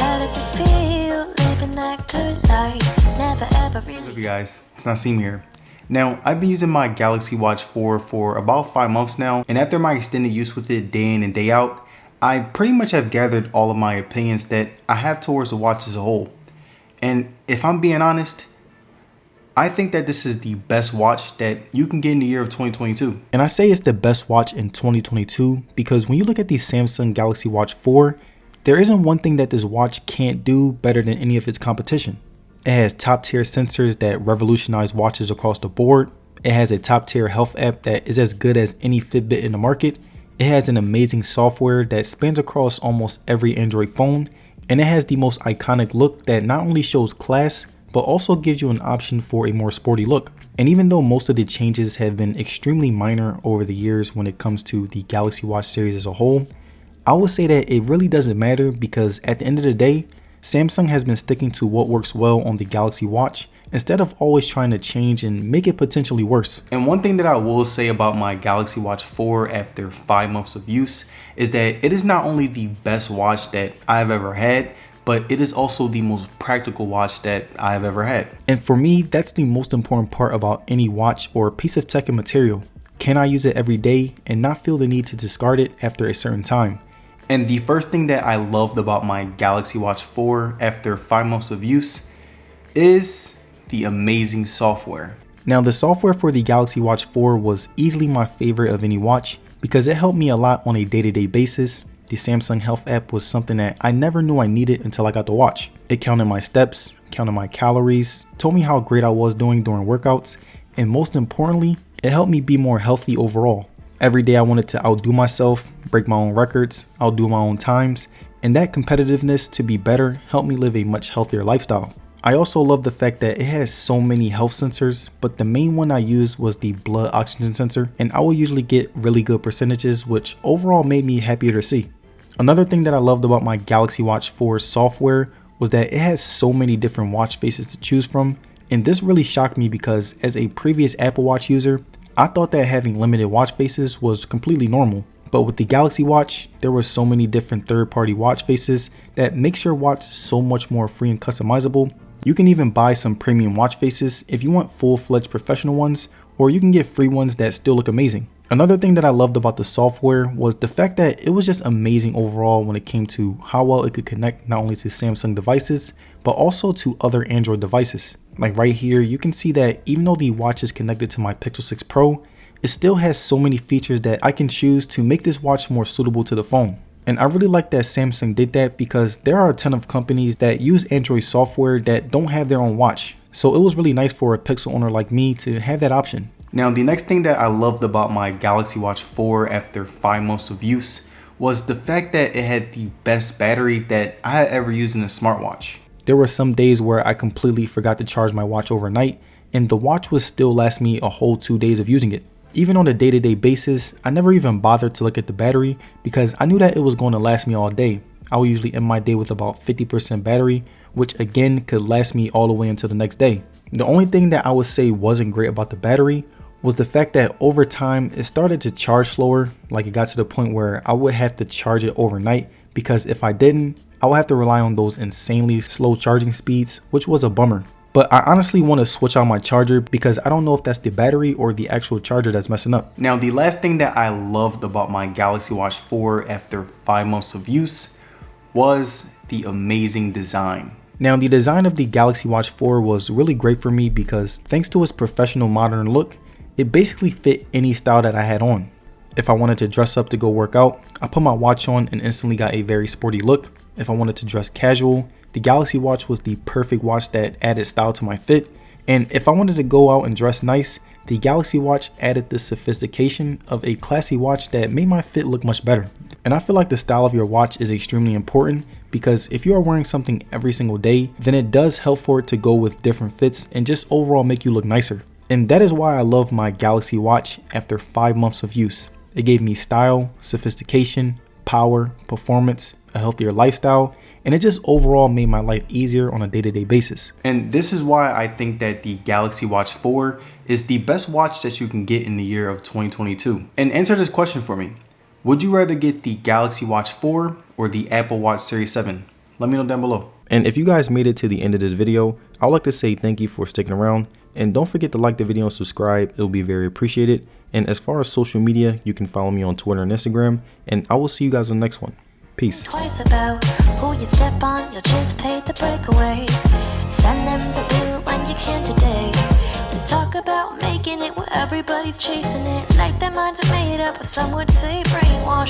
How does it feel living that good life? Never ever really. What's up, you guys? It's Nassim here. Now, I've been using my Galaxy Watch 4 for about 5 months now, and after my extended use with it day in and day out, I pretty much have gathered all of my opinions that I have towards the watch as a whole. And if I'm being honest, I think that this is the best watch that you can get in the year of 2022. And I say it's the best watch in 2022 because when you look at the Samsung Galaxy Watch 4, there isn't one thing that this watch can't do better than any of its competition. It has top tier sensors that revolutionize watches across the board. It has a top tier health app that is as good as any Fitbit in the market. It has an amazing software that spans across almost every Android phone. And it has the most iconic look that not only shows class, but also gives you an option for a more sporty look. And even though most of the changes have been extremely minor over the years when it comes to the Galaxy Watch series as a whole, I would say that it really doesn't matter because at the end of the day, Samsung has been sticking to what works well on the Galaxy Watch instead of always trying to change and make it potentially worse. And one thing that I will say about my Galaxy Watch 4 after 5 months of use is that it is not only the best watch that I've ever had, but it is also the most practical watch that I've ever had. And for me, that's the most important part about any watch or piece of tech and material. Can I use it every day and not feel the need to discard it after a certain time? And the first thing that I loved about my Galaxy Watch 4 after 5 months of use is the amazing software. Now, the software for the Galaxy Watch 4 was easily my favorite of any watch because it helped me a lot on a day-to-day basis. The Samsung Health app was something that I never knew I needed until I got the watch. It counted my steps, counted my calories, told me how great I was doing during workouts, and most importantly, it helped me be more healthy overall. Every day I wanted to outdo myself, break my own records, outdo my own times, and that competitiveness to be better helped me live a much healthier lifestyle. I also love the fact that it has so many health sensors, but the main one I used was the blood oxygen sensor, and I will usually get really good percentages, which overall made me happier to see. Another thing that I loved about my Galaxy Watch 4 software was that it has so many different watch faces to choose from, and this really shocked me because as a previous Apple Watch user, I thought that having limited watch faces was completely normal. But with the Galaxy Watch, there were so many different third-party watch faces that makes your watch so much more free and customizable. You can even buy some premium watch faces if you want full-fledged professional ones, or you can get free ones that still look amazing. Another thing that I loved about the software was the fact that it was just amazing overall when it came to how well it could connect not only to Samsung devices, but also to other Android devices. Like right here, you can see that even though the watch is connected to my Pixel 6 Pro, it still has so many features that I can choose to make this watch more suitable to the phone. And I really like that Samsung did that because there are a ton of companies that use Android software that don't have their own watch. So it was really nice for a Pixel owner like me to have that option. Now, the next thing that I loved about my Galaxy Watch 4 after 5 months of use was the fact that it had the best battery that I had ever used in a smartwatch. There were some days where I completely forgot to charge my watch overnight, and the watch would still last me a whole 2 days of using it. Even on a day-to-day basis, I never even bothered to look at the battery because I knew that it was going to last me all day. I would usually end my day with about 50% battery, which again could last me all the way until the next day. The only thing that I would say wasn't great about the battery was the fact that over time it started to charge slower. Like it got to the point where I would have to charge it overnight because if I didn't, I would have to rely on those insanely slow charging speeds, which was a bummer. But I honestly want to switch out my charger because I don't know if that's the battery or the actual charger that's messing up. Now, the last thing that I loved about my Galaxy Watch 4 after 5 months of use was the amazing design. Now, the design of the Galaxy Watch 4 was really great for me because thanks to its professional modern look, it basically fit any style that I had on. If I wanted to dress up to go work out, I put my watch on and instantly got a very sporty look. If I wanted to dress casual, the Galaxy Watch was the perfect watch that added style to my fit. And if I wanted to go out and dress nice, the Galaxy Watch added the sophistication of a classy watch that made my fit look much better. And I feel like the style of your watch is extremely important because if you are wearing something every single day, then it does help for it to go with different fits and just overall make you look nicer. And that is why I love my Galaxy Watch after 5 months of use. It gave me style, sophistication, power, performance, a healthier lifestyle, and it just overall made my life easier on a day-to-day basis. And this is why I think that the Galaxy Watch 4 is the best watch that you can get in the year of 2022. And answer this question for me. Would you rather get the Galaxy Watch 4 or the Apple Watch Series 7? Let me know down below. And if you guys made it to the end of this video, I'd like to say thank you for sticking around. And don't forget to like the video and subscribe. It'll be very appreciated. And as far as social media, you can follow me on Twitter and Instagram. And I will see you guys in the next one. Peace. Twice about who you step on, you'll just pay the breakaway. Send them the bill when you can today. Let's talk about making it where everybody's chasing it. Like their minds are made up, or some would say brainwashed.